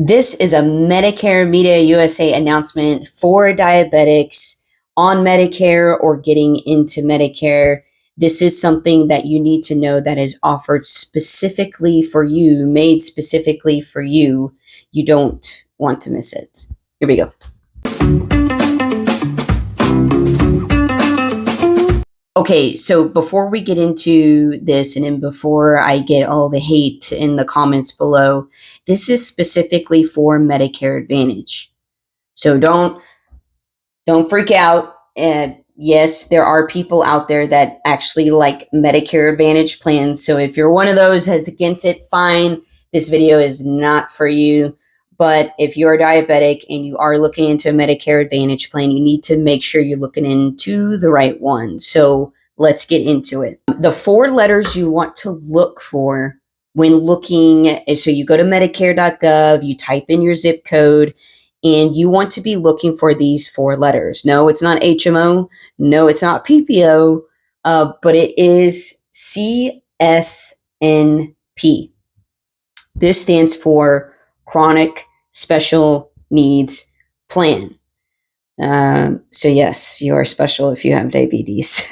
This is a Medicare Media USA announcement for diabetics on Medicare or getting into Medicare. This is something that you need to know that is offered specifically for you, made specifically for you. You don't want to miss it. Here we go. Okay, so before we get into this and then before I get all the hate in the comments below, this is specifically for Medicare Advantage. So don't freak out. Yes, there are people out there that actually like Medicare Advantage plans. So if you're one of those that's against it, fine. This video is not for you. But if you're diabetic and you are looking into a Medicare Advantage plan, you need to make sure you're looking into the right one. So let's get into it. The 4 letters you want to look for when looking, so you go to medicare.gov, you type in your zip code, and you want to be looking for these 4 letters. No, it's not HMO. No, it's not PPO, but it is CSNP. This stands for Chronic Special Needs Plan. So yes, you are special if you have diabetes.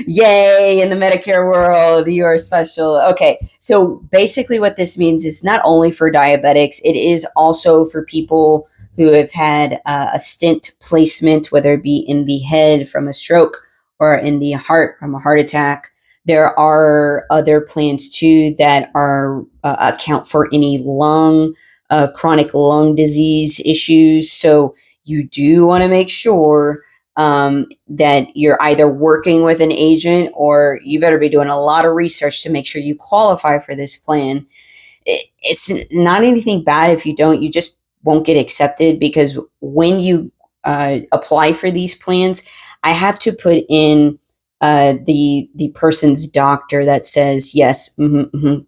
Yay, in the Medicare world, you are special. Okay, so basically what this means is not only for diabetics, it is also for people who have had a stent placement, whether it be in the head from a stroke or in the heart from a heart attack. There are other plans too that are account for any chronic lung disease issues. So you do want to make sure that you're either working with an agent or you better be doing a lot of research to make sure you qualify for this plan. It's not anything bad if you don't. You just won't get accepted because when you apply for these plans, I have to put in the person's doctor that says, yes,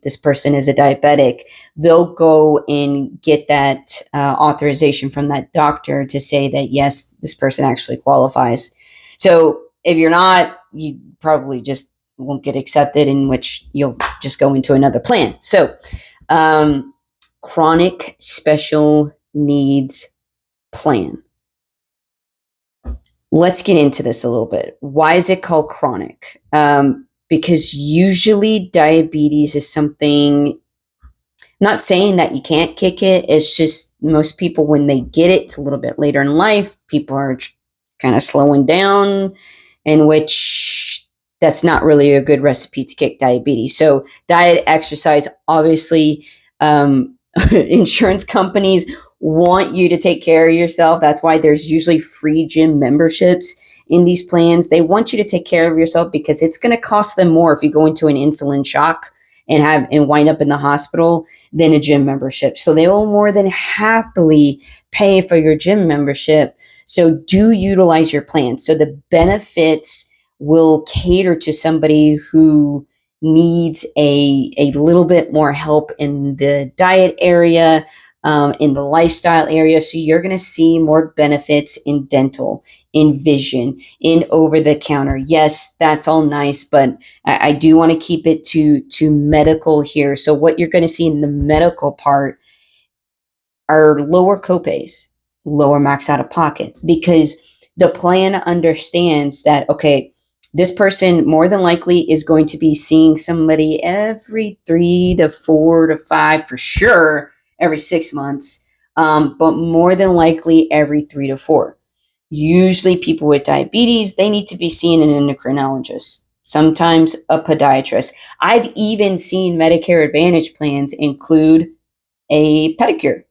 this person is a diabetic. They'll go and get that authorization from that doctor to say that, yes, this person actually qualifies. So if you're not, you probably just won't get accepted, in which you'll just go into another plan. So Chronic Special Needs Plan. Let's get into this a little bit. Why is it called chronic? Because usually diabetes is something, not saying that you can't kick it, it's just most people, when they get it, it's a little bit later in life, people are kind of slowing down, in which that's not really a good recipe to kick diabetes. So diet, exercise, obviously, insurance companies want you to take care of yourself. That's why there's usually free gym memberships in these plans. They want you to take care of yourself because it's going to cost them more if you go into an insulin shock and wind up in the hospital than a gym membership. So they will more than happily pay for your gym membership. So do utilize your plan. So the benefits will cater to somebody who needs a little bit more help in the diet area, in the lifestyle area. So you're going to see more benefits in dental, in vision, in over-the-counter. Yes, that's all nice, but I do want to keep it to medical here. So what you're going to see in the medical part are lower copays, lower max out of pocket, because the plan understands that, okay, this person more than likely is going to be seeing somebody every 3 to 4 to 5, for sure, every 6 months, but more than likely every 3 to 4. Usually people with diabetes, they need to be seeing an endocrinologist, sometimes a podiatrist. I've even seen Medicare Advantage plans include a pedicure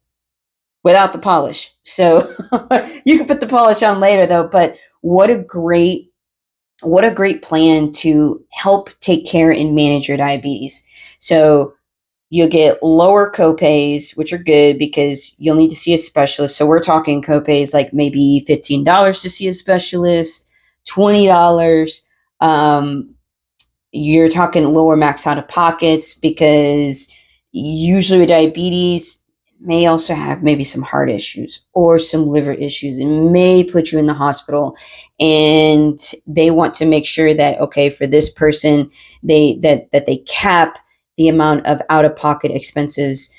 without the polish. So you can put the polish on later though, but what a great plan to help take care and manage your diabetes. So you'll get lower copays, which are good because you'll need to see a specialist. So we're talking copays like maybe $15 to see a specialist, $20. You're talking lower max out of pockets because usually with diabetes, may also have maybe some heart issues or some liver issues and may put you in the hospital, and they want to make sure that, okay, for this person, they cap the amount of out-of-pocket expenses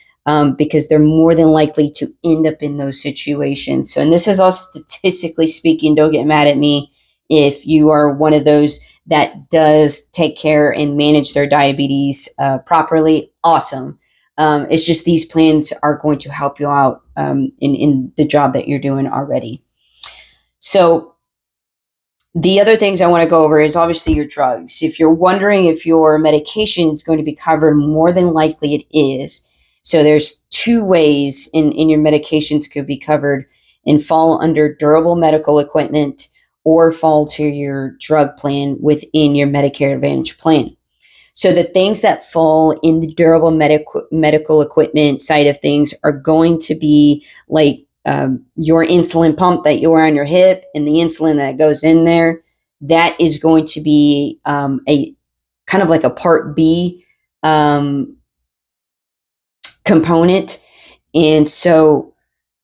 because they're more than likely to end up in those situations. So, and this is all statistically speaking, don't get mad at me if you are one of those that does take care and manage their diabetes properly. Awesome. It's just these plans are going to help you out in the job that you're doing already. So the other things I want to go over is obviously your drugs. If you're wondering if your medication is going to be covered, more than likely it is. So there's two ways in your medications could be covered and fall under durable medical equipment or fall to your drug plan within your Medicare Advantage plan. So the things that fall in the durable medical equipment side of things are going to be like your insulin pump that you wear on your hip and the insulin that goes in there. That is going to be a kind of like a Part B component. And so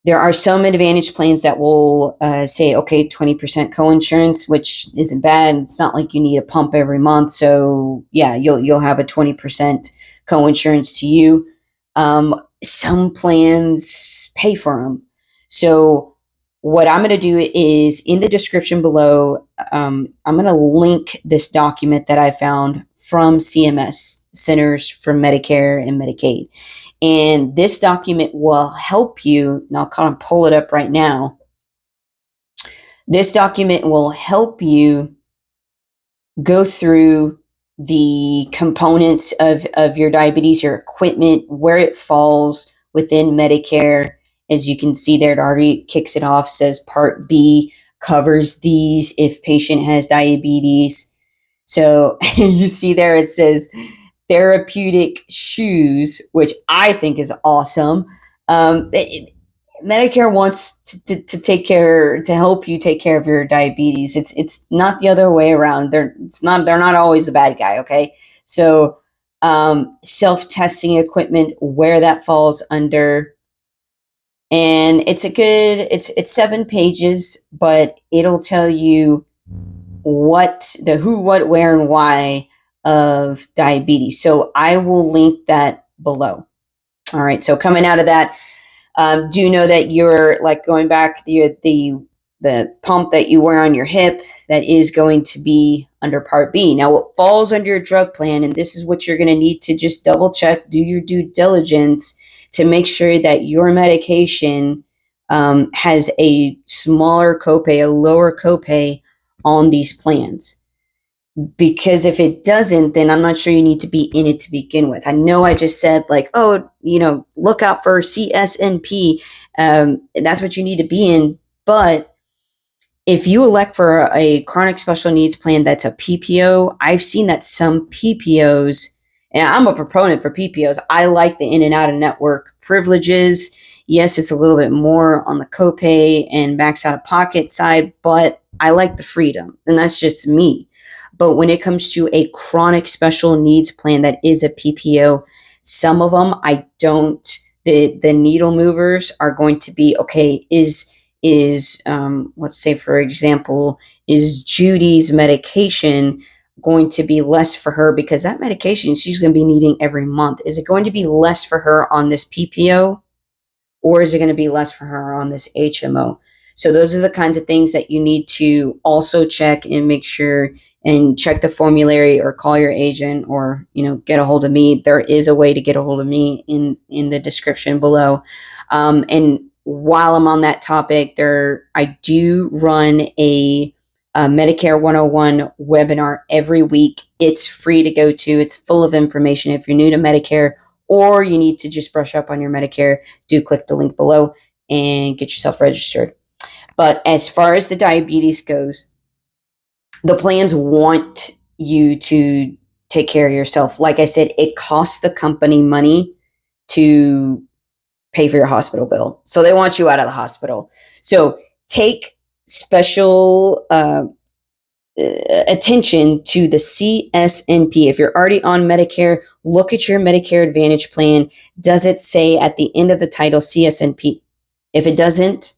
there are some Advantage plans that will say, okay, 20% coinsurance, which isn't bad. It's not like you need a pump every month. So yeah, you'll have a 20% coinsurance to you. Some plans pay for them. So what I'm going to do is in the description below, I'm going to link this document that I found from CMS, Centers for Medicare and Medicaid. And this document will help you, and I'll kind of pull it up right now. This document will help you go through the components of your diabetes, your equipment, where it falls within Medicare. As you can see there, it already kicks it off, says Part B covers these if patient has diabetes. So you see there, it says therapeutic shoes, which I think is awesome. Medicare wants to take care, to help you take care of your diabetes. It's not the other way around. They're not always the bad guy. Okay. So, self-testing equipment, where that falls under, and it's 7 pages, but it'll tell you what, the who, what, where, and why of diabetes. So I will link that below. All right. So coming out of that, do know that you're like going back the pump that you wear on your hip, that is going to be under Part B. Now, what falls under your drug plan, and this is what you're going to need to just double check, do your due diligence to make sure that your medication has a smaller copay, a lower copay on these plans. Because if it doesn't, then I'm not sure you need to be in it to begin with. I know I just said like, oh, look out for CSNP. That's what you need to be in. But if you elect for a chronic special needs plan that's a PPO, I've seen that some PPOs, and I'm a proponent for PPOs. I like the in and out of network privileges. Yes, it's a little bit more on the copay and max out of pocket side, but I like the freedom, and that's just me. But when it comes to a chronic special needs plan that is a PPO, some of them I don't. The needle movers are going to be, okay, is let's say, for example, is Judy's medication going to be less for her because that medication she's going to be needing every month? Is it going to be less for her on this PPO, or is it going to be less for her on this HMO? So those are the kinds of things that you need to also check and make sure, and check the formulary or call your agent, or get a hold of me. There is a way to get a hold of me in the description below. And while I'm on that topic, I do run a Medicare 101 webinar every week. It's free to go to. It's full of information. If you're new to Medicare or you need to just brush up on your Medicare, do click the link below and get yourself registered. But as far as the diabetes goes, the plans want you to take care of yourself. Like I said, it costs the company money to pay for your hospital bill. So they want you out of the hospital. So take special attention to the CSNP. If you're already on Medicare, look at your Medicare Advantage plan. Does it say at the end of the title CSNP? If it doesn't,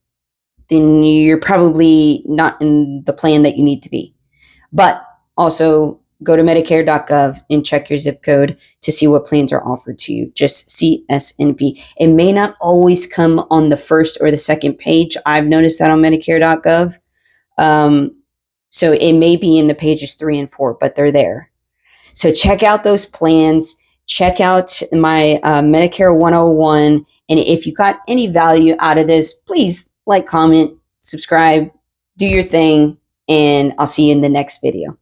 then you're probably not in the plan that you need to be. But also go to Medicare.gov and check your zip code to see what plans are offered to you. Just CSNP. It may not always come on the first or the second page. I've noticed that on Medicare.gov. So it may be in the pages 3 and 4, but they're there. So check out those plans. Check out my Medicare 101. And if you got any value out of this, please like, comment, subscribe, do your thing, and I'll see you in the next video.